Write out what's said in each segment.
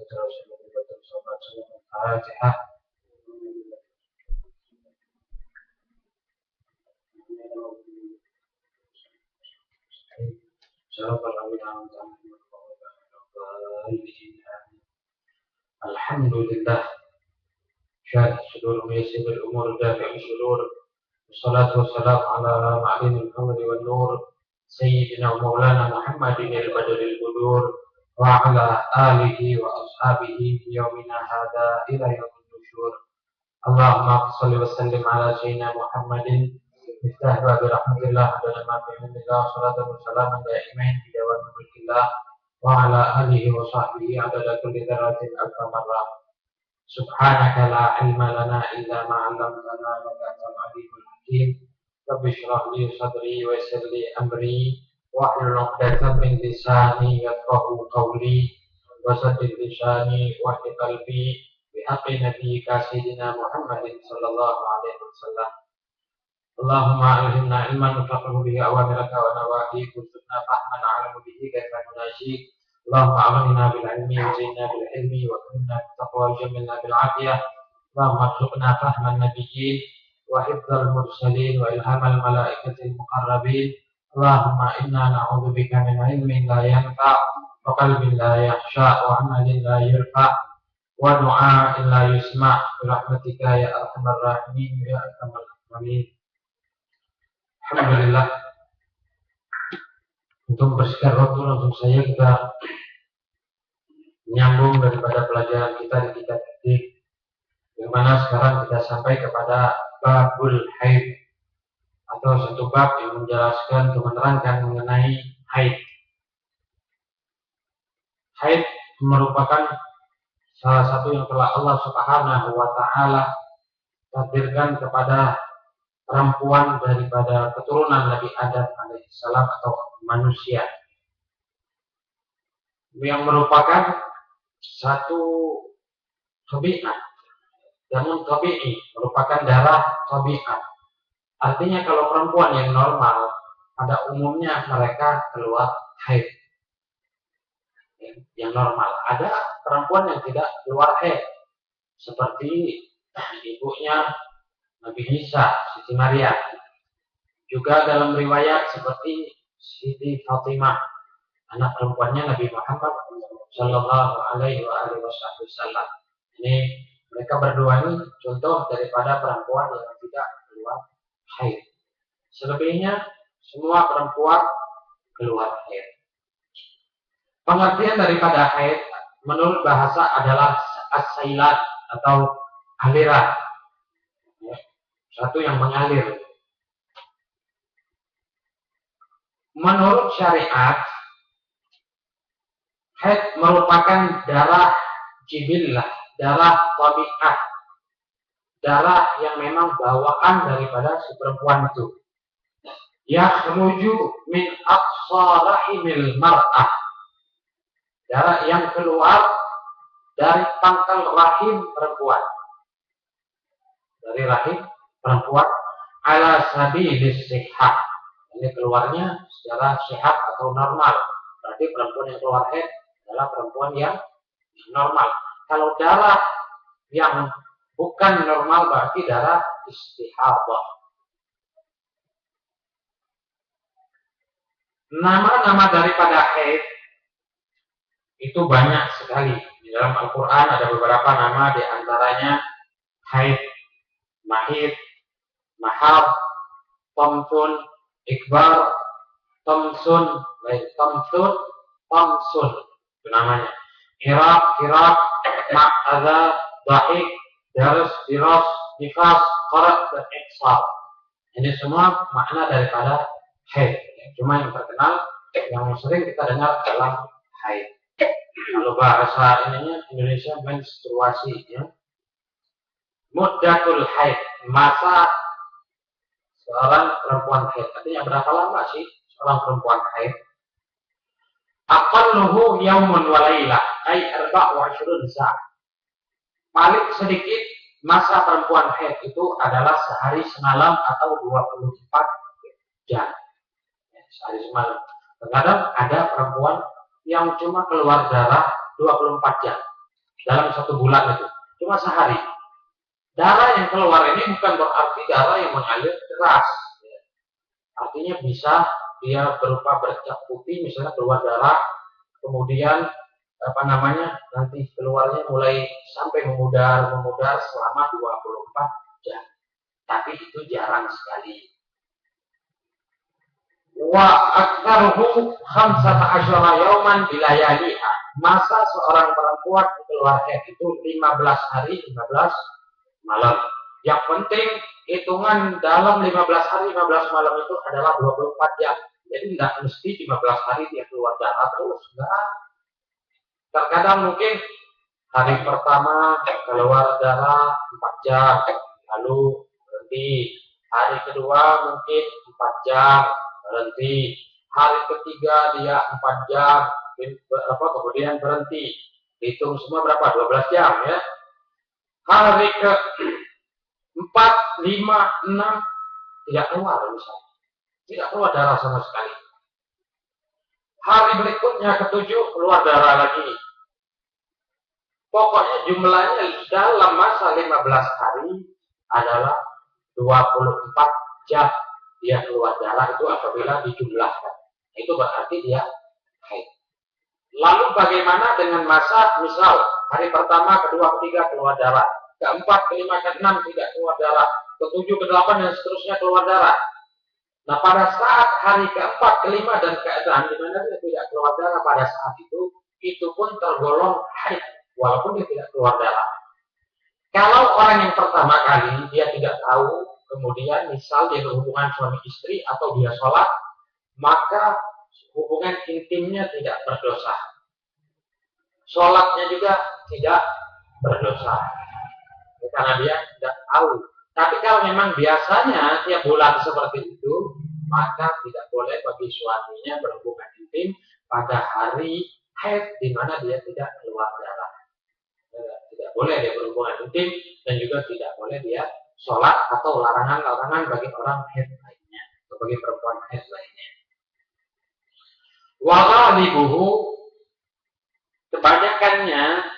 terus sobat Al-Fatihah. Alhamdulillah, syarih sudur yassirul umur dafi'us sudur. Wassalatu wassalamu ala ma'linil qamari wan nur sayyidina maulana Muhammadin al-badril budur wa ala alihi wa ashabihi fi yaumina hadza ila yaumil nusyur. Allahumma shalli wa sallim ala sayyidina Muhammadin miftah wa bi rahmatillah wa ma fi minillah salatu wa salamun da'imain bi dawami mulkillah wa ala alihi wa sahbihi adada kulli dzarratin alfa marrah. Subhanaka la ilma lana illa ma 'allamtana innaka antal alimul hakim. Rabbi shrah li sadri wa yassir li amri wahlul 'uqdatam min lisani yafqahu qawli wa saddid lisani wa hdi qalbi bi haqqi nabiyyika sayyidina Muhammadin sallallahu alaihi wasallam. Allahumma alhimna ilman nufaqihu bihi awamiraka wa nawahi kunna fahman 'alamu bihi kaifa nunashi. Allahumma aghna bil ilmi wa zidna bil ilmi wa kunna bittaqwa wa jamilna bil 'afiyah. Allahumma arzuqna fahman nabiyyin wa hifdzal mursalin wa ilhamal malaikatil muqarrabin. Allahumma inna na'udzubika min ilmin la yanfa' wa qalbin la yakhsha wa 'amalin la yurfa' wa du'a'in la yusma' bi rahmatika ya arhamar rahimin ya arhamar rahimin. Alhamdulillah. Untuk membersihkan waktu langsung saja kita menyambung daripada pelajaran kita di kitab fikih, yang mana sekarang kita sampai kepada babul haid atau satu bab yang menjelaskan atau menerangkan mengenai haid. Haid merupakan salah satu yang telah Allah Subhanahu wa taala takdirkan kepada perempuan daripada keturunan Nabi Adam alaihissalam atau manusia, yang merupakan satu tabiat, namun tabi'i, merupakan darah tabiat. Artinya kalau perempuan yang normal, pada umumnya mereka keluar haid. Yang normal, ada perempuan yang tidak keluar haid, seperti ibunya Nabi Isa, Siti Maria. Juga dalam riwayat seperti Siti Fatimah, anak perempuannya Nabi Muhammad Sallallahu Alaihi Wasallam. Ini mereka berdua ini contoh daripada perempuan yang tidak keluar haid. Selebihnya semua perempuan keluar haid. Pengertian daripada haid menurut bahasa adalah as-sailat atau aliran, satu yang mengalir. Menurut syariat, haid merupakan darah jibillah, darah tabiat, darah yang memang bawaan daripada si perempuan itu. Yakhruju min aqsa rahimil mar'ah, darah yang keluar dari pangkal rahim perempuan, dari rahim perempuan, ala sabilis sihah. Ini keluarnya secara sehat atau normal. Berarti perempuan yang keluar haid adalah perempuan yang normal. Kalau darah yang bukan normal berarti darah istihadah. Nama-nama daripada haid itu banyak sekali. Di dalam Al-Quran ada beberapa nama, di antaranya haid, mahid, mahar, tamsun, ikbar, tamsun, tamsun, itu namanya. Iraq, ma'adha, da'ik, daras, diras, nifas, qarat, dan iksar. Ini semua makna daripada haid. Cuma yang terkenal, yang sering kita dengar adalah haid. Kalau bahasa ininya Indonesia menstruasi, ya. Muddatul haid, masa seorang perempuan haid. Artinya berapa lama sih seorang perempuan haid? Aqalluhu yaumun wa lailah, ay 24 saat. Paling sedikit masa perempuan haid itu adalah sehari semalam atau 24 jam. Sehari semalam. Terkadang ada perempuan yang cuma keluar darah 24 jam. dalam 1 bulan itu, cuma sehari. Darah yang keluar ini bukan berarti darah yang mengalir deras. Artinya bisa dia berupa bercak putih, misalnya keluar darah, kemudian nanti keluarnya mulai sampai memudar selama 24 jam. Tapi itu jarang sekali. Wa aktsaruhu 15 yauman bilayaliha. Masa seorang perempuan keluar haid itu 15 hari 15 malam. Yang penting hitungan dalam 15 hari 15 malam itu adalah 24 jam. Jadi tidak mesti 15 hari dia keluar darah terus, enggak. Terkadang mungkin hari pertama keluar darah 4 jam, lalu berhenti. Hari kedua mungkin 4 jam, berhenti. Hari ketiga dia 4 jam, kemudian berhenti. Hitung semua berapa? 12 jam ya. Hari ke 4, 5, 6 tidak keluar misalnya. Tidak keluar darah sama sekali. Hari berikutnya ke-7 keluar darah lagi. Pokoknya jumlahnya dalam masa 15 hari adalah 24 jam dia keluar darah itu apabila dijumlahkan. Itu berarti dia haid. Lalu bagaimana dengan masa misal hari pertama, kedua, ketiga keluar darah, keempat, kelima, keenam tidak keluar darah, ketujuh, kedelapan dan seterusnya keluar darah. Nah pada saat hari keempat, kelima dan keenam di mana dia tidak keluar darah pada saat itu pun tergolong haid walaupun dia tidak keluar darah. Kalau orang yang pertama kali dia tidak tahu, kemudian misal dia berhubungan suami istri atau dia sholat, maka hubungan intimnya tidak berdosa. Sholatnya juga tidak berdosa. Karena dia tidak tahu. Tapi kalau memang biasanya tiap bulan seperti itu, maka tidak boleh bagi suaminya berhubungan intim pada hari haid di mana dia tidak keluar darah. Tidak boleh dia berhubungan intim dan juga tidak boleh dia sholat atau larangan-larangan bagi orang haid lainnya atau bagi perempuan haid lainnya. Wa ghalibuhu, kebanyakannya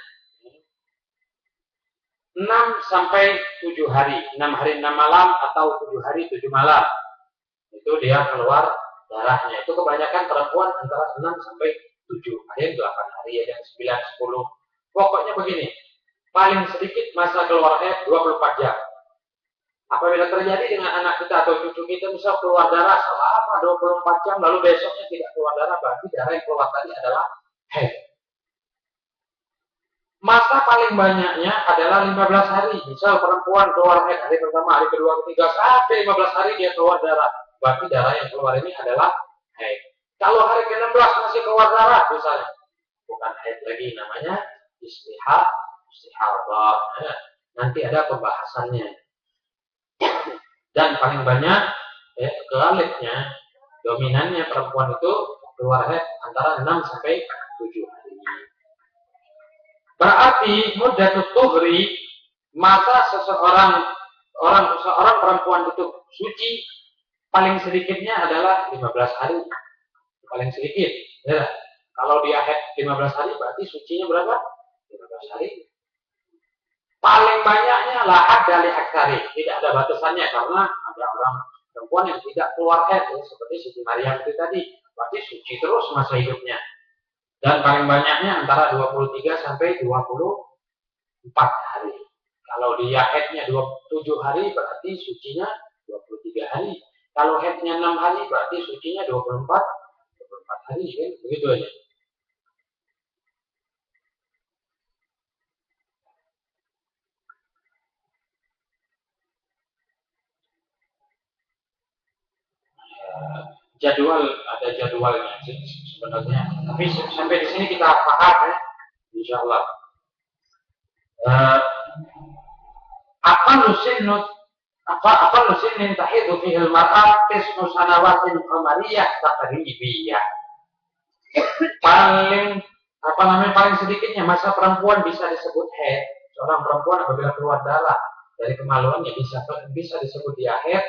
6 sampai 7 hari, 6 hari 6 malam atau 7 hari 7 malam. Itu dia keluar darahnya. Itu kebanyakan perempuan antara 6 sampai 7, ada yang 8 hari, ada yang 9, 10. Pokoknya begini, paling sedikit masa keluar haid 24 jam. Apabila terjadi dengan anak kita atau cucu kita misal keluar darah selama 24 jam lalu besoknya tidak keluar darah, berarti darah yang keluar tadi adalah haid. Masa paling banyaknya adalah 15 hari. Misal perempuan keluar haid hari pertama, hari kedua, ketiga, sampai 15 hari dia keluar darah. Berarti darah yang keluar ini adalah haid. Kalau hari ke-16 masih keluar darah misalnya, bukan haid lagi, namanya istihadah. Nanti ada pembahasannya. Dan paling banyak kelalipnya, dominannya perempuan itu keluar haid antara 6 sampai 7 hari. Berarti muddatut tuhri, masa seorang perempuan itu suci paling sedikitnya adalah 15 hari. Paling sedikit. Ya. Kalau dia haid 15 hari berarti sucinya berapa? 15 hari. Paling banyaknya lahad dari aksari. Tidak ada batasannya karena ada orang perempuan yang tidak keluar haid seperti Siti Maryam itu tadi. Berarti suci terus masa hidupnya. Dan paling banyaknya antara 23 sampai 24 hari. Kalau dia haidnya 27 hari berarti sucinya 23 hari. Kalau haidnya 6 hari berarti sucinya 24 hari kan? Begitu aja. Ada jadwalnya sebenarnya. Tapi sampai di sini kita paham ya, insya Allah. Apa nusin tahidu fi al-mar'ah tisnu sanawatin qamariyah taqribiyah. Paling sedikitnya masa perempuan bisa disebut haid. Seorang perempuan apabila keluar darah dari kemaluannya bisa disebut dia haid.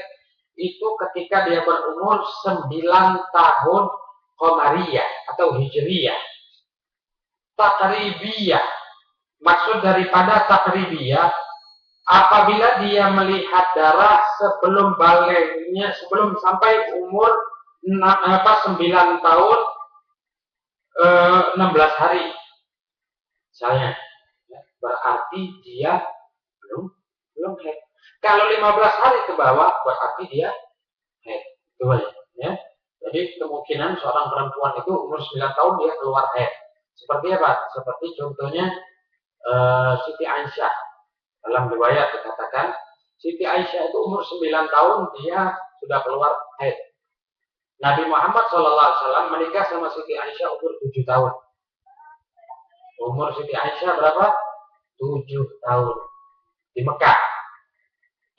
Itu ketika dia berumur 9 tahun Qamariyah atau Hijriyah. Taqribiyah. Maksud daripada takribiyah, apabila dia melihat darah sebelum balignya, sebelum sampai umur 9 tahun 16 hari, misalnya, berarti dia belum haid. Kalau 15 hari ke bawah, berarti dia haid. Itu ya. Jadi kemungkinan seorang perempuan itu umur 9 tahun dia keluar haid. Seperti apa? Seperti contohnya Siti Aisyah. Dalam riwayat dikatakan Siti Aisyah itu umur 9 tahun dia sudah keluar haid. Nabi Muhammad SAW menikah sama Siti Aisyah umur 7 tahun. Umur Siti Aisyah berapa? 7 tahun. Di Mekah.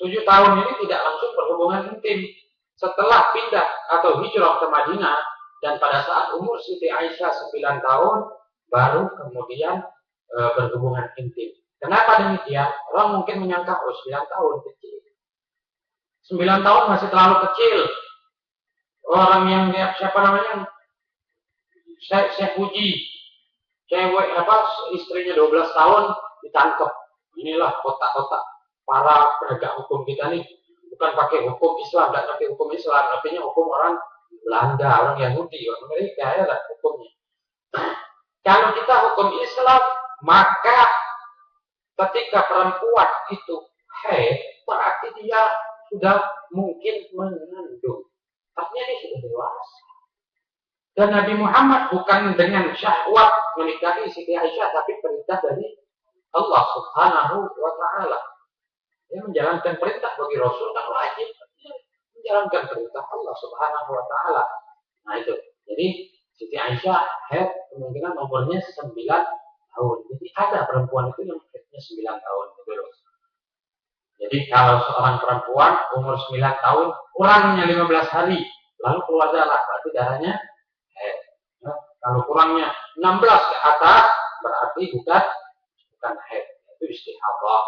7 tahun ini tidak langsung berhubungan intim. Setelah pindah atau hijrah ke Madinah, dan pada saat umur Siti Aisyah 9 tahun, baru kemudian berhubungan intim. Kenapa demikian? Orang mungkin menyangka, 9 tahun kecil. 9 tahun masih terlalu kecil. Orang yang siapa namanya? Syekh Puji. Cewek istrinya 12 tahun ditangkap. Inilah kotak-kotak para penegak hukum kita nih. Bukan pakai hukum Islam, tidak ngerti hukum Islam, artinya hukum orang Belanda, orang Yahudi, orang Amerika, ya lah hukumnya. Kalau kita hukum Islam, maka ketika perempuan itu haid, berarti dia sudah mungkin mengandung. Artinya dia sudah dewasa. Dan Nabi Muhammad bukan dengan syahwat menikahi Siti Aisyah, tapi perintah dari Allah Subhanahu wa Ta'ala. Dia menjalankan perintah bagi Rasul kan wajib. Dia menjalankan perintah Allah Subhanahu wa Ta'ala. Nah itu. Jadi Siti Aisyah haid kemungkinan umurnya 9 tahun. Jadi ada perempuan itu yang haidnya 9 tahun. Jadi kalau seorang perempuan umur 9 tahun kurangnya 15 hari lalu keluar darah, berarti darahnya haid. Ya, kalau kurangnya 16 ke atas berarti bukan haid, itu istihadah.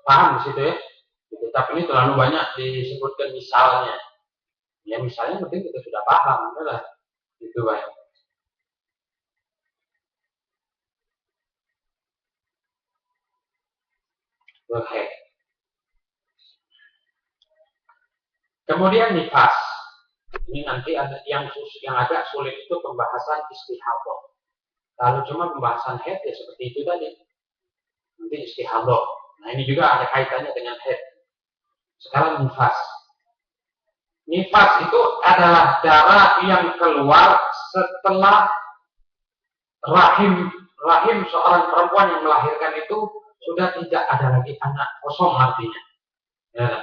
Paham di situ ya? Di kitab ini terlalu banyak disebutkan misalnya. Ya misalnya penting kita sudah paham, ya lah. Itu baik. Oke. Kemudian nifas. Ini nanti ada yang agak sulit itu pembahasan istihadah. Kalau cuma pembahasan haid ya seperti itu tadi. Nanti istihadah. Nah ini juga ada kaitannya dengan haid. Sekarang nifas. Nifas itu adalah darah yang keluar setelah rahim seorang perempuan yang melahirkan itu sudah tidak ada lagi anak, kosong artinya. Ya.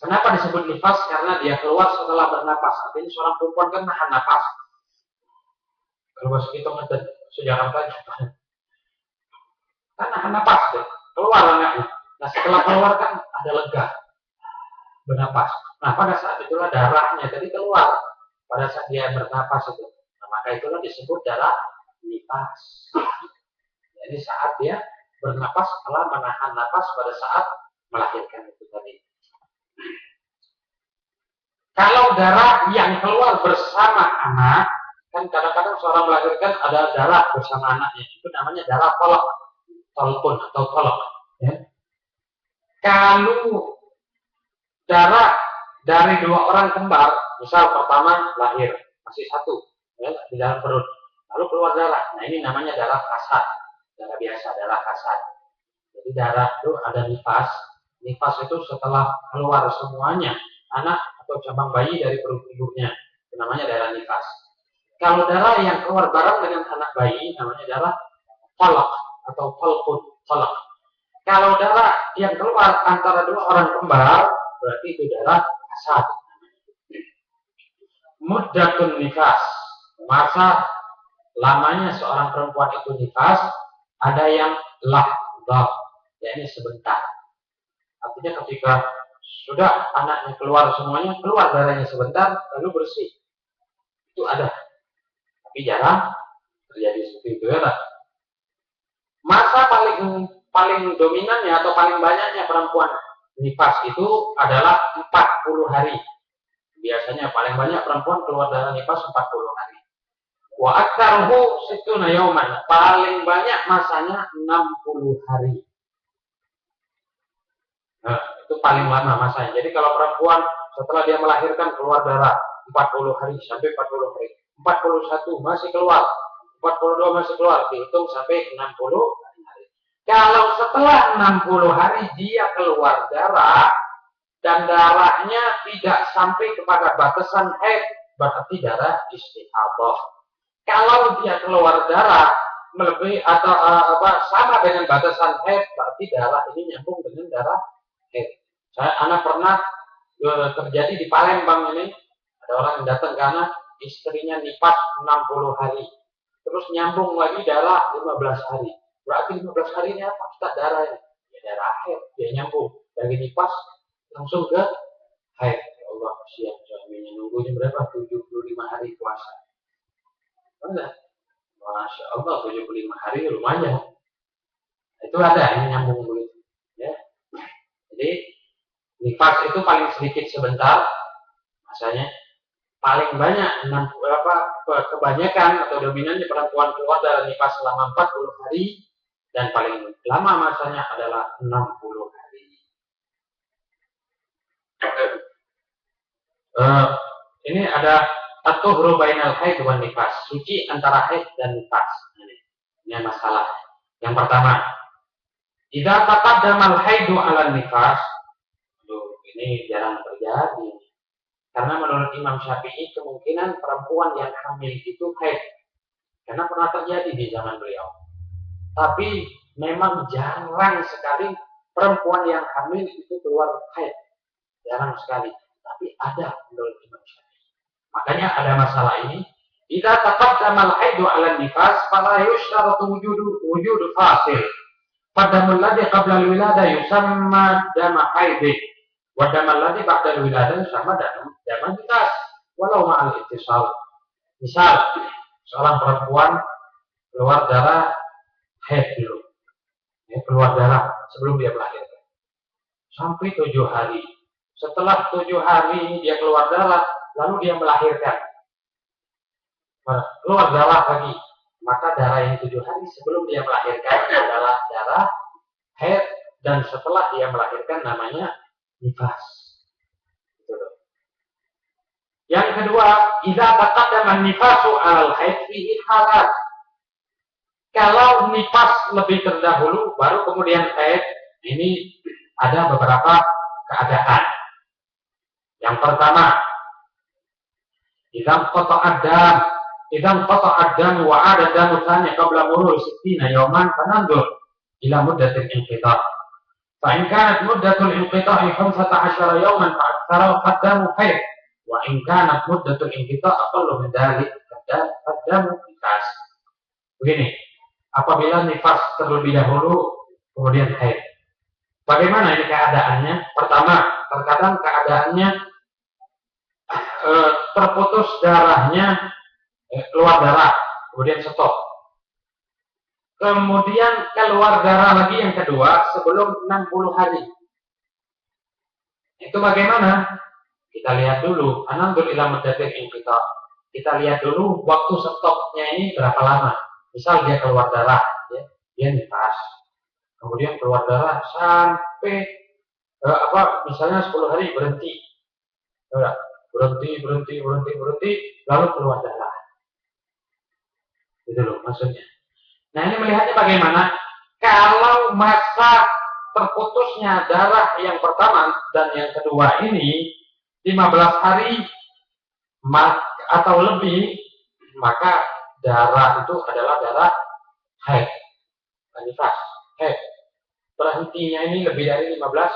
Kenapa disebut nifas? Karena dia keluar setelah bernapas. Artinya seorang perempuan kan nahan napas. Kalau bahasa kita ngedek sejarah tadi, kan nahan napas deh. Keluar anaknya. Nah setelah keluar kan ada lega, bernapas. Nah pada saat itulah darahnya tadi keluar. Pada saat dia bernapas itu. Nah maka itulah disebut darah nifas. Jadi saat dia bernapas setelah menahan napas pada saat melahirkan itu tadi. Kalau darah yang keluar bersama anak, kan kadang-kadang seorang melahirkan ada darah bersama anaknya, itu namanya darah tolpun atau tolok. Ya. Kalau darah dari 2 orang kembar, misal pertama lahir masih 1, ya, di dalam perut, lalu keluar darah. Nah ini namanya darah kasat, darah biasa, darah kasat. Jadi darah itu ada nifas. Nifas itu setelah keluar semuanya anak atau cabang bayi dari perut ibunya, itu namanya darah nifas. Kalau darah yang keluar bareng dengan anak bayi namanya darah tolak atau tolak. Kalau darah yang keluar antara 2 orang kembar berarti itu darah kasat. Muddatun nifas, masa lamanya seorang perempuan itu nifas ada yang lahdah, yakni sebentar. Artinya ketika sudah anaknya keluar semuanya, keluar darahnya sebentar, lalu bersih. Itu ada. Tapi jarang terjadi seperti itu ya. Masa paling dominannya atau paling banyaknya perempuan nifas itu adalah 40 hari. Biasanya paling banyak perempuan keluar darah nifas 40 hari. Wa aktsaruhu sittuna yauman. Paling banyak masanya 60 hari. Nah, itu paling lama masanya. Jadi kalau perempuan setelah dia melahirkan keluar darah 40 hari sampai 40 hari. 41 masih keluar. 42 masih keluar. Dihitung sampai 60 hari. Kalau setelah 60 hari dia keluar darah dan darahnya tidak sampai kepada batasan haid, berarti darah istihadah. Kalau dia keluar darah melebihi atau sama dengan batasan haid, berarti darah ini nyambung dengan darah haid. Anak pernah terjadi di Palembang ini, ada orang yang datang karena istrinya nifas 60 hari, terus nyambung lagi darah 15 hari. Berarti 15 hari ini apa? Ustaz, darah ini. Ya darah haid, dia nyambung dari nifas langsung ke haid. Ya Allah, kasihan suaminya nunggunya berapa? 75 hari puasa. Mana? Masya Allah, 75 hari lumayan. Itu ada yang nyambung begitu. Ya. Jadi nifas itu paling sedikit sebentar, masanya paling banyak kebanyakan atau dominannya perempuan keluar dari nifas selama 40 hari dan paling lama masanya adalah 60 hari. Ini ada at-tuhru bainal haid wan nifas, suci antara haid dan nifas. Ini masalah. Yang pertama, idza taqaddamal haidu 'ala nifas. Ini jarang terjadi. Karena menurut Imam Syafi'i kemungkinan perempuan yang hamil itu haid. Karena pernah terjadi di zaman beliau. Tapi memang jarang sekali perempuan yang hamil itu keluar haid. Jarang sekali. Tapi ada menurut Imam Syafi'i. Makanya ada masalah ini. Idza taqaddamal haidu 'ala nifas fala yushtaratu wujudu fasil. Fadamul ladzi qabla al-wilada yusamma dama haidih. Wa damal ladzi ba'da al-wilada yusamma dama nifas. Walau ma'al ittisal. Misal, seorang perempuan keluar darah haid dulu. Keluar darah sebelum dia melahirkan. Sampai 7 hari. Setelah 7 hari dia keluar darah, lalu dia melahirkan. Keluar darah lagi. Maka darah yang 7 hari sebelum dia melahirkan adalah darah haid. Dan setelah dia melahirkan namanya nifas. Yang kedua, idza taqaddama nifasu 'alal haid fihi halat. Kalau nifas lebih terdahulu baru kemudian haid, ini ada beberapa keadaan. Yang pertama, idza qata'a ad-dam wa 'ada damu thani qabla murur 60 yawman fanandur ila muddatil inqita'. Fa in kanat muddatul inqita'i 15 yawman fa aktsara qaddamu haid. Wa in kanat muddatul inqita' aqallu min dzalik qaddamu nifas. Begini, apabila nifas terlebih dahulu kemudian haid. Bagaimana ini keadaannya? Pertama, terkadang keadaannya terputus darahnya, keluar darah, kemudian stop. Kemudian keluar darah lagi yang kedua sebelum 60 hari. Itu bagaimana? Kita lihat dulu, anandur ila muddatil inqita'. Kita lihat dulu waktu stopnya ini berapa lama. Misal dia keluar darah, ya, dia nifas. Kemudian keluar darah sampai misalnya 10 hari berhenti. Berhenti, lalu keluar darah. Itu loh maksudnya. Nah, ini melihatnya bagaimana? Kalau masa terputusnya darah yang pertama dan yang kedua ini 15 hari atau lebih, maka darah itu adalah darah haid, nifas, haid. Berhentinya ini lebih dari 15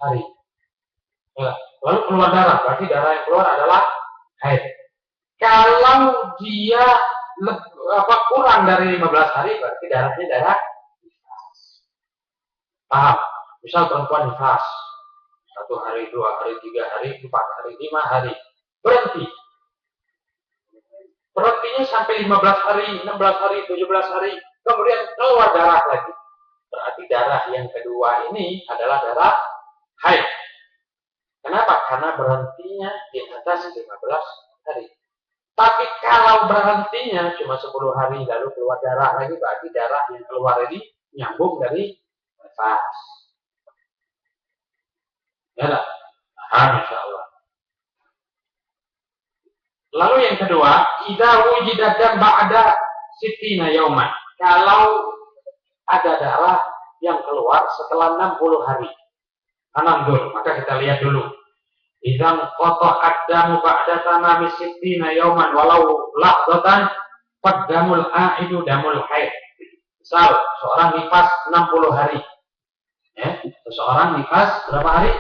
hari. Lalu keluar darah, berarti darah yang keluar adalah haid. Kalau dia kurang dari 15 hari, berarti darahnya darah nifas. Paham? Misal perempuan nifas 1 hari, 2 hari, 3 hari, 4 hari, 5 hari, berhenti. Berhentinya sampai 15 hari, 16 hari, 17 hari, kemudian keluar darah lagi. Berarti darah yang kedua ini adalah darah haid. Kenapa? Karena berhentinya di atas 15 hari. Tapi kalau berhentinya cuma 10 hari lalu keluar darah lagi, berarti darah yang keluar ini nyambung dari nafas. Ya lah. Masya Allah. Lalu yang kedua, idza wujida dam ba'da sittina yauman. Kalau ada darah yang keluar setelah 60 hari. Anamdur, maka kita lihat dulu. Idzan qata'ad damu ba'da tamami sittina yauman walau lahdzatan fadamul aidu damul haid. Misal, seorang nifas 60 hari. Ya, seseorang nifas berapa hari?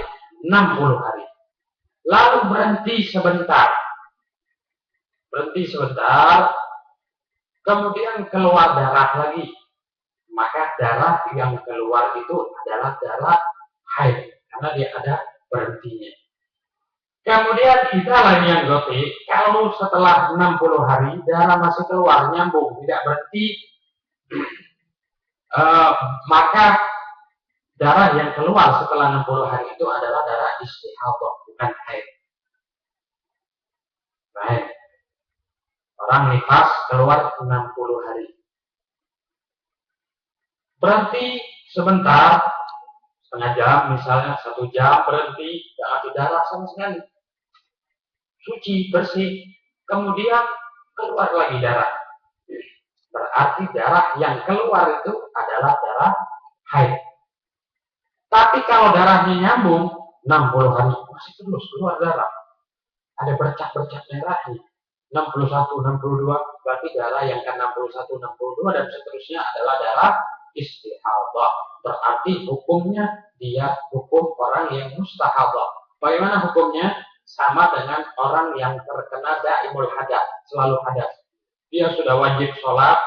60 hari. Lalu berhenti sebentar, kemudian keluar darah lagi. Maka darah yang keluar itu adalah darah haid, karena dia ada berhentinya. Kemudian kita lagi yang gopi, kalau setelah 60 hari darah masih keluar, nyambung, tidak berhenti, maka darah yang keluar setelah 60 hari itu adalah darah istihadah, bukan haid. Baik. Orang nifas keluar 60 hari. Berhenti sebentar, setengah jam misalnya, 1 jam berhenti, tidak ada darah sama sekali. Suci, bersih. Kemudian keluar lagi darah. Berarti darah yang keluar itu adalah darah haid. Tapi kalau darahnya nyambung 60 hari masih terus keluar darah. Ada bercak-bercak merahnya. 61, 62 berarti darah yang ke 61, 62 dan seterusnya adalah darah istihadah. Berarti hukumnya dia hukum orang yang mustahadah. Bagaimana hukumnya? Sama dengan orang yang terkena daimul hadas, selalu hadas. Dia sudah wajib sholat,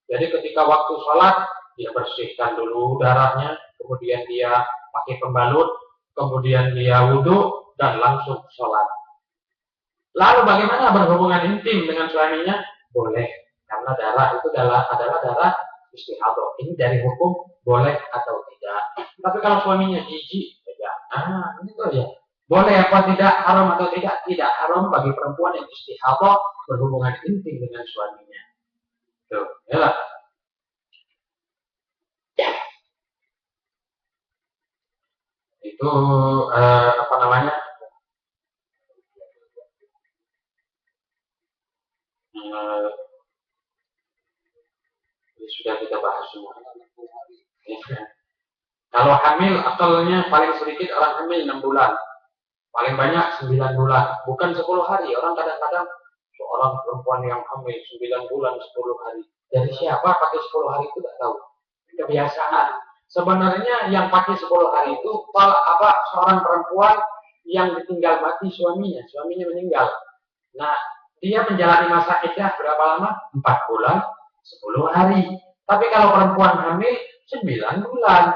jadi ketika waktu sholat dia bersihkan dulu darahnya, kemudian dia pakai pembalut, kemudian dia wudhu dan langsung sholat. Lalu bagaimana berhubungan intim dengan suaminya? Boleh, karena darah itu adalah darah istihadah. Ini dari hukum boleh atau tidak. Tapi kalau suaminya jijik, ya, ini tuh ya. Boleh apa tidak, haram atau tidak? Tidak haram bagi perempuan yang istihadah berhubungan intim dengan suaminya. Tuh, ya. Itu apa namanya? Sudah kita bahas semua. Ya. Kalau hamil akalnya paling sedikit orang hamil 6 bulan. Paling banyak 9 bulan. Bukan 10 hari. Orang kadang-kadang seorang perempuan yang hamil 9 bulan 10 hari. Dari siapa pakai 10 hari itu tidak tahu. Kebiasaan. Sebenarnya yang pakai 10 hari itu seorang perempuan yang ditinggal mati suaminya. Suaminya meninggal. Nah, dia menjalani masa iddah berapa lama? 4 bulan 10 hari. Tapi kalau perempuan hamil 9 bulan.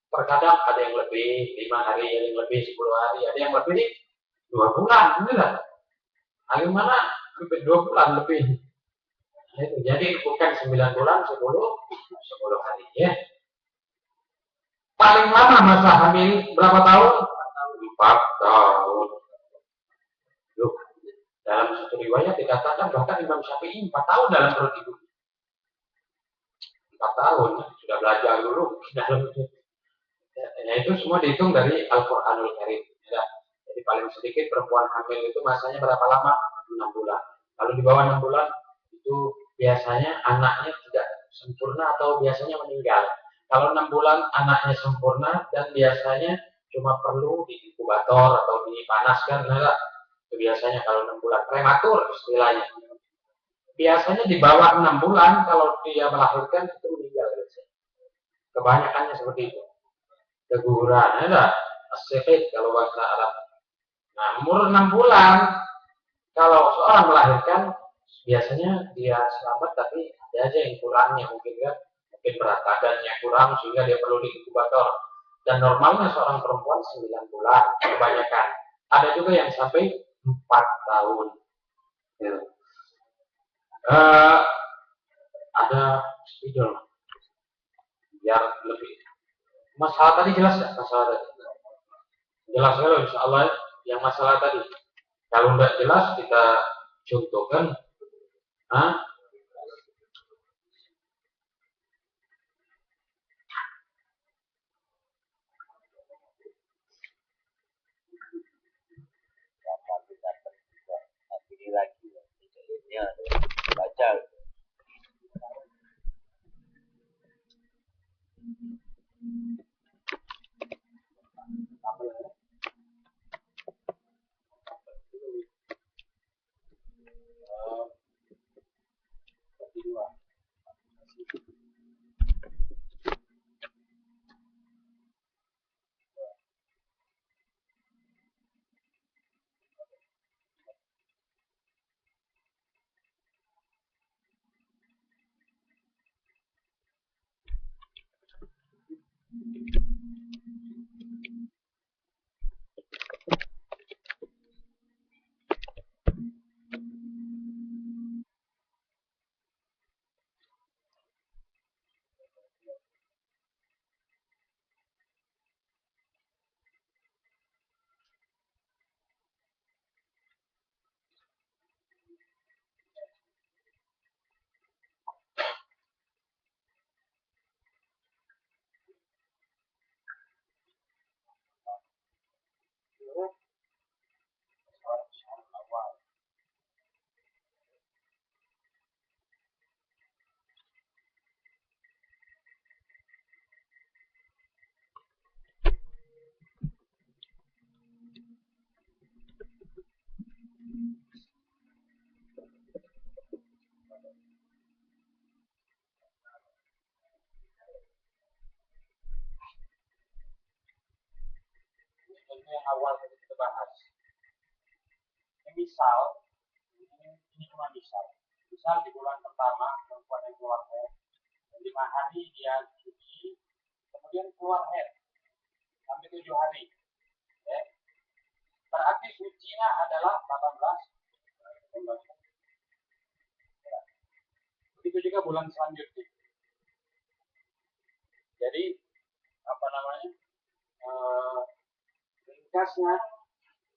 Terkadang ada yang lebih 5 hari, ada yang lebih 10 hari, ada yang lebih 2 bulan. Benar. Bagaimana hampir 2 bulan lebih. Jadi bukan 9 bulan, 10 hari ya. Paling lama masa hamil berapa tahun? 4 tahun. Loh, dalam satu riwayat dikatakan bahkan Imam Syafi'i 4 tahun dalam perut ibu. 4 tahun, sudah belajar dulu dalam itu. Ya, itu semua dihitung dari Al-Quranul Karim. Ya. Jadi paling sedikit perempuan hamil itu masanya berapa lama? 6 bulan. Kalau di bawah 6 bulan itu biasanya anaknya tidak sempurna atau biasanya meninggal. Kalau 6 bulan anaknya sempurna dan biasanya cuma perlu di inkubator atau dipanaskan. Nah, itu biasanya kalau 6 bulan prematur istilahnya. Biasanya di bawah 6 bulan kalau dia melahirkan itu meninggal. Kebanyakannya seperti itu. Keguguran, ada asyik kalau bahasa Arab. Nah, umur 6 bulan kalau seorang melahirkan biasanya dia selamat, tapi ada aja yang kurangnya mungkin berat badannya kurang sehingga dia perlu di inkubator. Dan normalnya seorang perempuan 9 bulan kebanyakan. Ada juga yang sampai 4 tahun. Ya. Ada spidol biar lebih. Masalah tadi jelas nggak? Masalah tadi jelas kalau insya Allah yang masalah tadi Kalau tidak jelas kita contohkan, ah, lagi ya baca ini yang awal tadi kita bahas. Misal, ini cuma misal di bulan pertama perempuan yang keluar haid, 5 hari dia suci, kemudian keluar haid sampai 7 hari. Ya. Berarti sucinya adalah 18. Begitu juga bulan selanjutnya. Jadi apa namanya? Ringkasnya,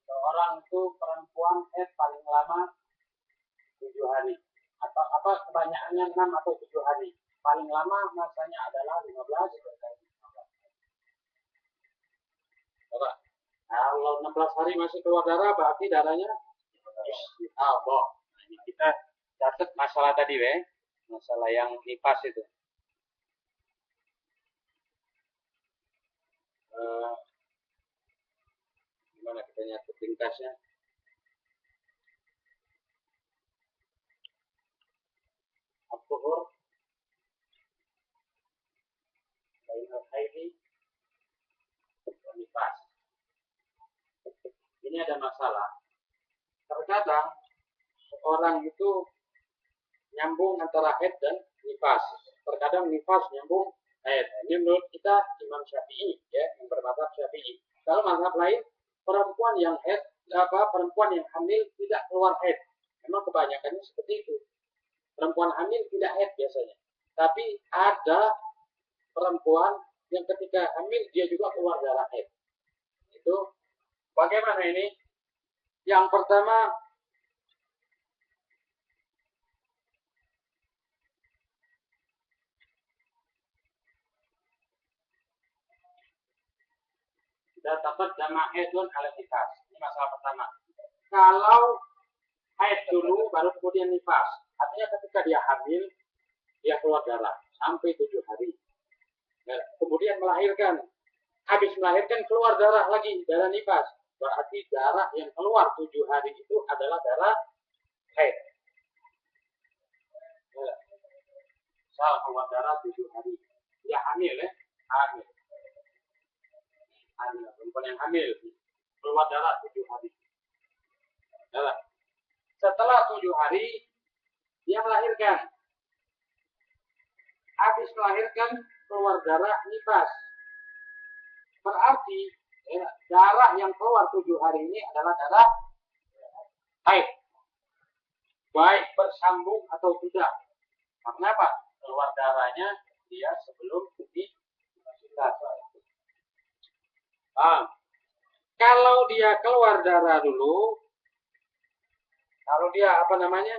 seorang itu perempuan paling lama 7 hari, atau apa kebanyakannya 6 atau 7 hari. Paling lama masanya adalah 15. Coba, kalau 16 hari masih keluar darah, berarti darahnya boh. Ini kita catat masalah tadi, masalah yang nifas itu. Gimana kita nyatet ringkasnya? Al-Tuhur Bainal Haidi Nifas. Ini ada masalah. Terkadang seorang itu nyambung antara haid dan nifas. Terkadang nifas nyambung haid. Ini menurut kita Imam Syafi'i, ya, yang bermadzhab Syafi'i. Kalau mazhab lain, perempuan yang haid, perempuan yang hamil tidak keluar haid. Memang kebanyakannya seperti itu. Perempuan hamil tidak haid biasanya. Tapi ada perempuan yang ketika hamil dia juga keluar darah haid. Itu bagaimana ini? Yang pertama, sudah dapat jama' haidun ala nifas. Ini masalah pertama. Kalau haid dulu baru kemudian nifas, artinya ketika dia hamil dia keluar darah sampai 7 hari. Nah, kemudian melahirkan, habis melahirkan keluar darah lagi, darah nifas. Berarti darah yang keluar 7 hari itu adalah darah haid. Misal keluar darah 7 hari, dia hamil, hamil. Perempuan yang hamil keluar darah 7 hari. Darah. Setelah 7 hari dia melahirkan. Habis melahirkan keluar darah nifas. Berarti darah yang keluar 7 hari ini adalah darah haid. Baik bersambung atau tidak. Kenapa? Keluar darahnya dia sebelum nifas. Kalau dia keluar darah dulu, dia apa namanya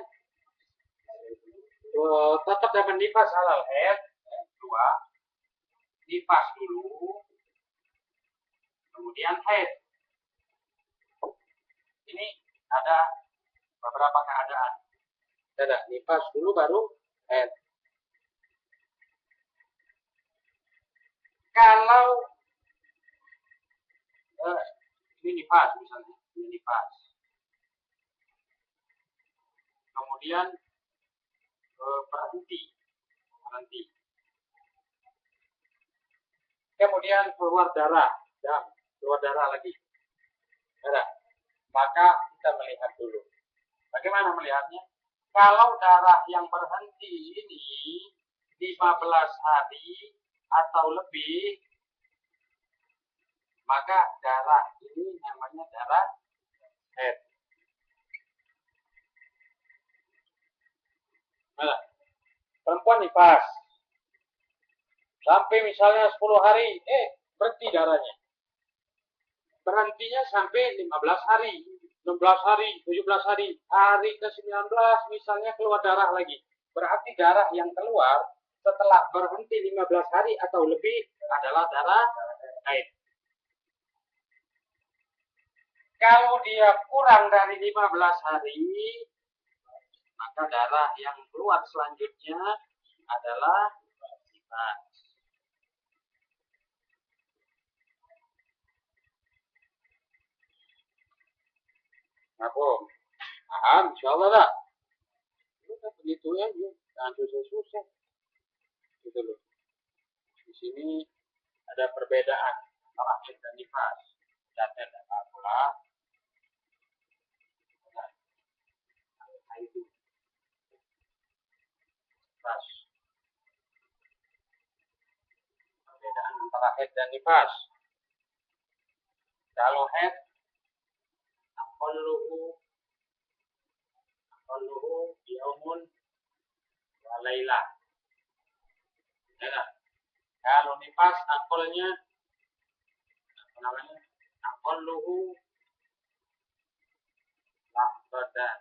tetap dapat nifas halal haid, dua nifas dulu, kemudian haid. Ini ada beberapa keadaan. Ada nifas dulu baru haid. Kalau ini nifas misalnya, ini nifas. Kemudian berhenti. Kemudian keluar darah, keluar darah lagi. Darah. Maka kita melihat dulu. Bagaimana melihatnya? Kalau darah yang berhenti ini 15 hari atau lebih, maka darah ini namanya darah haid. Nah, perempuan nifas sampai misalnya 10 hari, berhenti darahnya. Berhentinya sampai 15 hari, 16 hari, 17 hari. Hari ke-19 misalnya keluar darah lagi. Berarti darah yang keluar setelah berhenti 15 hari atau lebih adalah darah haid. Kalau dia kurang dari 15 hari, maka darah yang keluar selanjutnya adalah nifas. Apa? Paham? Insyaallah dah. Udah begitu aja, jangan susah-susah. Gitu loh. Di sini ada perbedaan antara haid dan nifas. Data pula. Itu. Nifas. Perbedaan antara haid dan nifas. Kalau haid aqalluhu yaumun wa lailah. Ya. Kalau nifas aqalnya apa namanya? Aqalluhu lahbatan.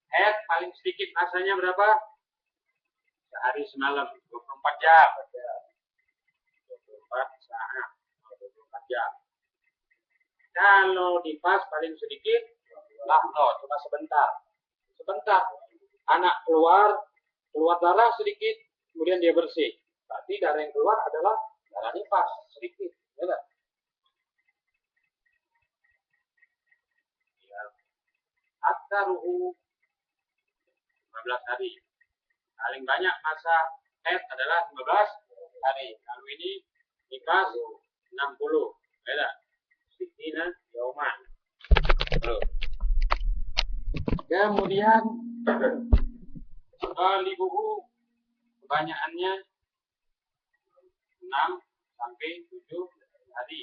Haid paling sedikit masanya berapa? Sehari semalam, 24 jam. 24 saat, 24 jam. Kalau nifas paling sedikit, cuma sebentar. Sebentar. Anak keluar darah sedikit, kemudian dia bersih. Berarti darah yang keluar adalah darah nifas sedikit. Ya, aktaruhu 15 hari. Paling banyak masa haid adalah 15 hari. Kalau ini nifas 60. Beda. Sitina yauman. Kemudian libuhu kebanyakannya 6 sampai 7 hari.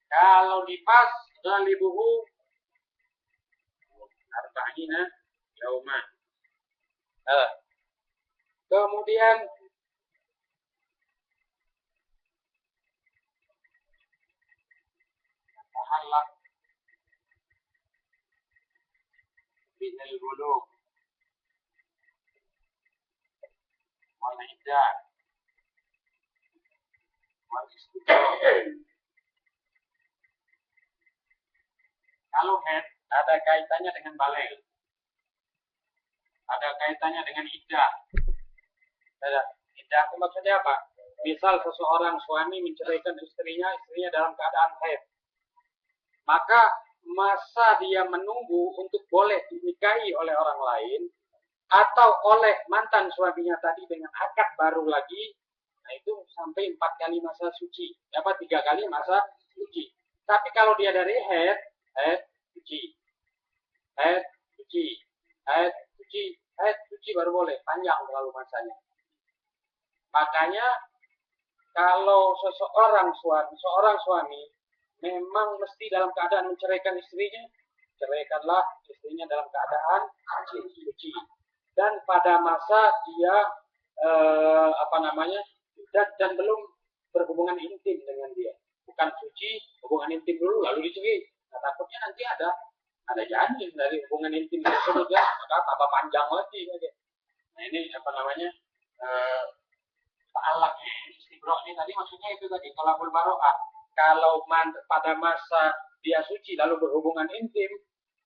Kalau nifas libuhu arba'ina yauman. Kemudian tahallaq bidal bulugh wal iddad wal istidad. Kalau haid ada kaitannya dengan balik. Ada kaitannya dengan iddah. Iddah itu maksudnya apa? Misal seseorang suami menceraikan istrinya dalam keadaan haid. Maka masa dia menunggu untuk boleh dinikahi oleh orang lain atau oleh mantan suaminya tadi dengan akad baru lagi, nah itu sampai 4 kali masa suci. 3 kali masa suci. Tapi kalau dia dari haid suci. Haid suci baru boleh, panjang terlalu masanya. Makanya kalau seorang suami memang mesti dalam keadaan menceraikan istrinya, ceraikanlah istrinya dalam keadaan suci. Dan pada masa dia dan belum berhubungan intim dengan dia. Bukan suci, hubungan intim dulu lalu dicerai. Nah, takutnya nanti ada janin dari hubungan intim tersebut ya, maka tambah panjang lagi. Nah ini apa namanya ta'alaq istibro ini tadi maksudnya itu tadi tolakul baro'ah. Kalau pada masa dia suci lalu berhubungan intim,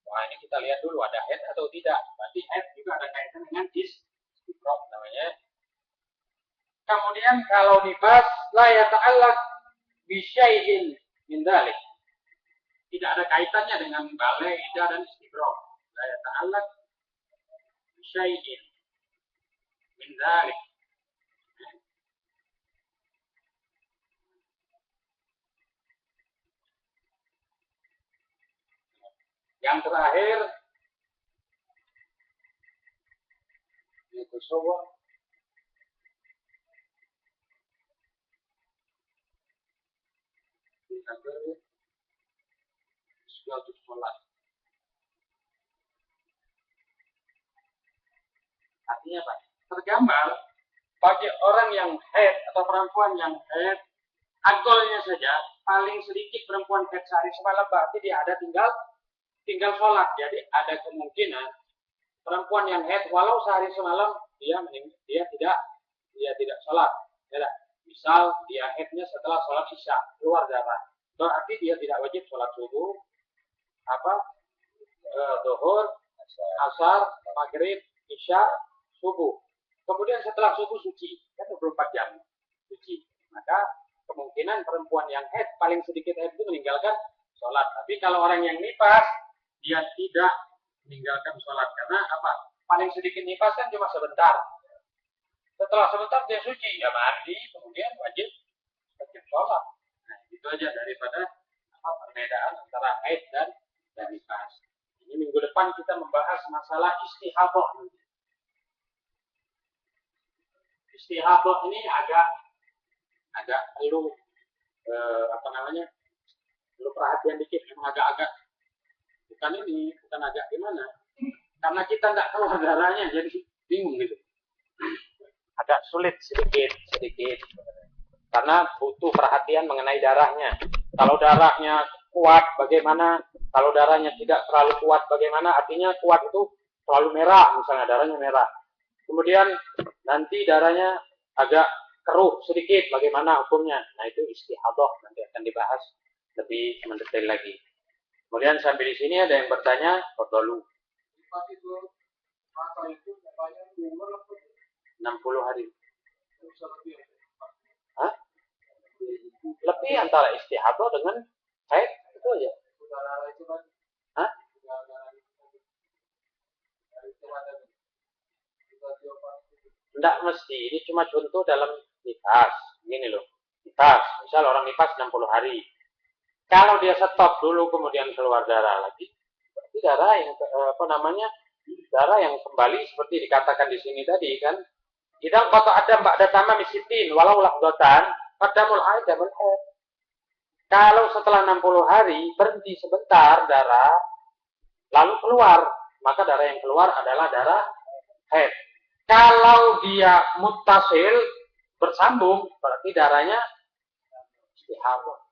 wah ini kita lihat dulu ada haid atau tidak. Berarti haid juga ada kaitan dengan istibro namanya. Kemudian kalau nifas la yata'allaq bi syai'in min dzalik. Tidak ada kaitannya dengan balik, ida dan istibro. La yata'allaq bi syai'in min dzalik. Yang terakhir itu soal suatu sholat. Artinya apa? Tergambar bagi orang yang haid atau perempuan yang haid, agolnya saja paling sedikit perempuan haid sehari semalam berarti dia ada tinggal sholat. Jadi ada kemungkinan perempuan yang haid walau sehari semalam dia tidak sholat. Ya, misal dia haidnya setelah sholat isya keluar darah, berarti dia tidak wajib sholat subuh, zuhur, asar, maghrib, isya, subuh. Kemudian setelah subuh suci, kan 24 jam suci. Maka kemungkinan perempuan yang haid paling sedikit haid itu meninggalkan sholat. Tapi kalau orang yang nifas, dia tidak meninggalkan sholat karena apa? Paling sedikit nifas kan cuma sebentar. Setelah sebentar dia suci, ya mandi, kemudian wajib sholat. Nah, itu aja daripada perbedaan antara haid dan nifas. Ini minggu depan kita membahas masalah istihadah. Istihadah ini agak perlu perlu perhatian dikit, memang agak bukan agak gimana? Karena kita nggak tahu darahnya, jadi bingung gitu. Agak sulit sedikit karena butuh perhatian mengenai darahnya. Kalau darahnya kuat bagaimana, kalau darahnya tidak terlalu kuat bagaimana, artinya kuat itu terlalu merah, misalnya darahnya merah. Kemudian nanti darahnya agak keruh sedikit, bagaimana hukumnya? Nah itu istihadah, nanti akan dibahas lebih mendetail lagi. Kemudian sampai di sini ada yang bertanya, dulu. 60 hari. Hah? Lebih antara istihadah dengan haid itu aja. Hah? Tidak mesti, ini cuma contoh dalam nifas. Gini loh, nifas. Misal orang nifas 60 hari. Kalau dia stop dulu kemudian keluar darah lagi, berarti darah yang darah yang kembali seperti dikatakan di sini tadi kan. Idang kata ada mbak datama misitin walau lakdotan padamul haid dan haid. Kalau setelah 60 hari berhenti sebentar darah lalu keluar, maka darah yang keluar adalah darah haid. Kalau dia muttasil bersambung berarti darahnya istihadah.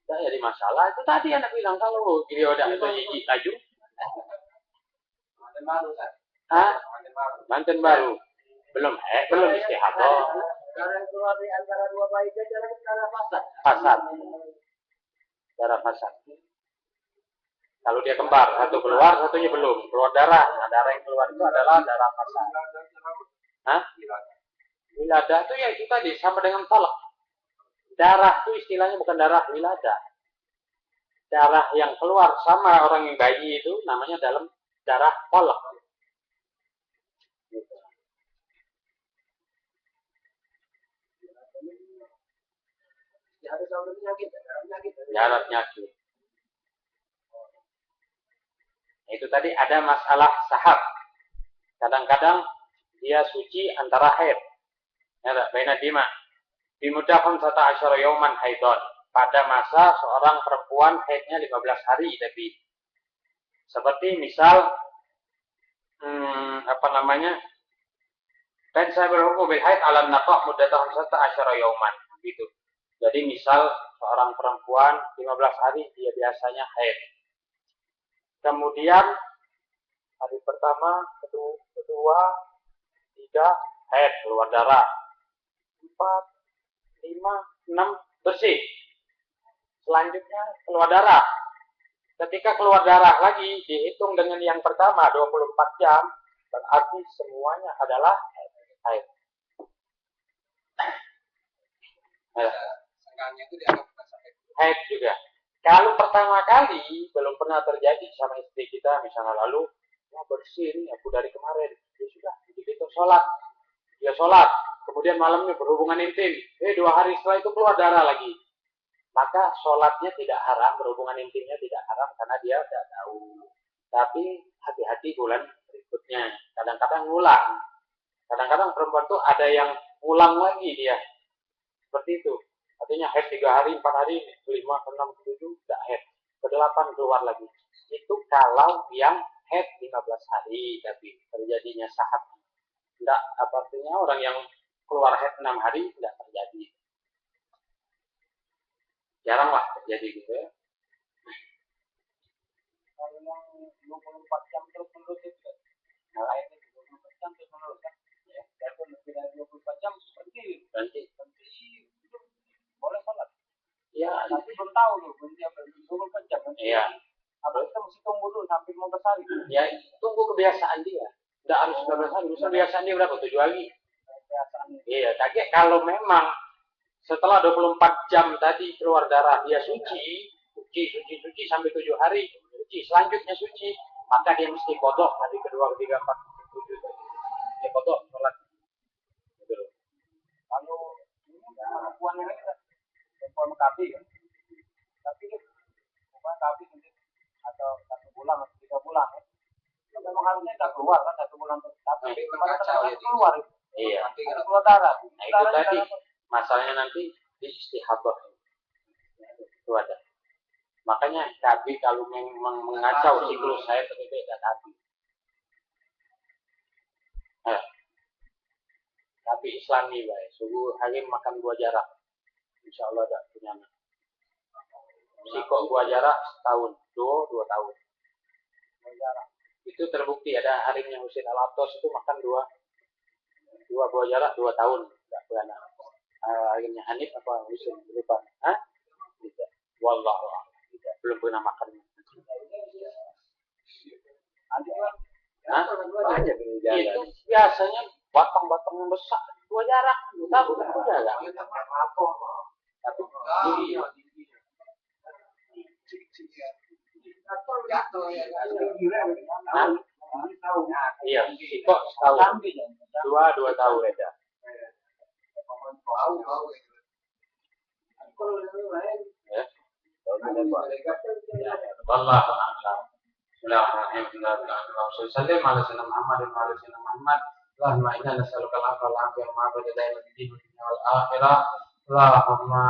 Tidak jadi masalah. Itu tadi anak bilang kalau dia udah itu gigi laju. Manten baru. Belum istihadah. Darah yang keluar di antara dua bayi darah fasad. Darah fasad. Kalau dia kembar, satu keluar, satunya belum. Keluar darah. Nah, darah yang keluar itu adalah darah fasad. Wiladah itu ya itu tadi sama dengan talak. Darah itu istilahnya bukan darah wiladah. Darah yang keluar sama orang yang bayi itu namanya dalam darah talak. Jarak nyakit. Itu tadi ada masalah sahab. Kadang-kadang dia suci antara haid. Ya, baina dima. Bimudahum sata asyara yauman haidon. Pada masa seorang perempuan haidnya 15 hari tapi seperti misal dan saya berhukum bil haid alam naqah muddatan sata asyara yauman gitu. Jadi misal seorang perempuan 15 hari dia biasanya haid. Kemudian hari pertama, kedua, 3 haid keluar darah. 4, 5, 6 bersih. Selanjutnya keluar darah. Ketika keluar darah lagi dihitung dengan yang pertama 24 jam, berarti semuanya adalah haid. Haid juga. Kalau pertama kali belum pernah terjadi sama istri kita, misalnya lalu, ya bersih ini aku dari kemarin, ya sudah, begitu sholat, dia sholat, kemudian malamnya berhubungan intim, 2 hari setelah itu keluar darah lagi, maka sholatnya tidak haram, berhubungan intimnya tidak haram karena dia tidak tahu. Tapi hati-hati bulan berikutnya, kadang-kadang ngulang, kadang-kadang perempuan tuh ada yang ngulang lagi dia, seperti itu. Artinya haid 3 hari, 4 hari, 5, 6, 7, tidak haid. Ke-8 keluar lagi. Itu kalau yang haid 15 hari, tapi terjadinya sahab. Tidak, artinya orang yang keluar haid 6 hari, tidak terjadi. Jarang lah terjadi gitu ya. Kalau yang 24 jam terus menerus itu, haidnya 24 jam terus menerus kan? Ya, itu lebih dari 24 jam berhenti. Boleh sholat. Ya, nanti belum tahu loh, berhenti apa 24 jam. Iya. Apa kita mesti tunggu dulu sampai 15 hari? Ya, tunggu kebiasaan dia. Tidak harus 15 hari, bisa kebiasaan dia berapa? 7 hari. Kebiasaan. Iya, tapi kalau memang setelah 24 jam tadi keluar darah, dia suci sampai 7 hari, suci, selanjutnya suci, maka dia mesti kodok hari kedua, ketiga, 4, 7 tadi. Dia kodok sholat. Gitu. Kalau ini perempuan ini kan perempuan KB kan, tapi perempuan KB mungkin atau 1 bulan atau 3 bulan ya. Memang harusnya tidak keluar kan 1 bulan, tapi kemarin keluar. Iya. Keluar darah. Nah itu tadi masalahnya nanti di istihadah itu ada. Makanya KB kalau memang mengacau siklus saya tapi beda KB. KB Islami baik. Subuh hari makan buah jarak. Insya Allah ada punya anak. Sikok buah jarak setahun, 2 tahun. Buah jarak. Itu terbukti ada harinya Husin Al-Atos itu makan 2 buah jarak 2 tahun tidak beranak. Akhirnya Hanif apa Husin lupa. Tidak. Wallahu a'lam. Tidak. Belum pernah makan. Itu biasanya batang-batang yang besar buah jarak. Tahu kan buah jarak. Tapi iya, sikok setahun. 2 tahun beda. Ya. Allah a'lam. Bismillahirrahmanirrahim. Allahumma shalli ala Muhammad wa ala ali Muhammad. Allahumma inna nas'aluka al-'afwa wal 'afiyah wa ma'afiyata da'iman fid dunya wal akhirah. Allahumma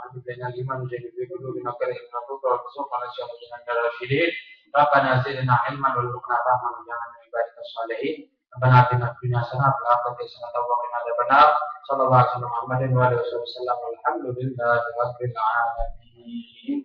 habib lana al-iman wa jannib fi qulubina karihina al-kufra wal fusuq wa nas'aluka al-jannata ar-rasyidin. Rabbana zidna ilman warzuqna fahman waj'alna min ibadika shalihin. Rabbana atina fid dunya hasanah wa fil akhirati hasanah wa qina adzabannar. Sallallahu alaihi wasallam Muhammadin wa alihi wasallam. Alhamdulillahi rabbil alamin.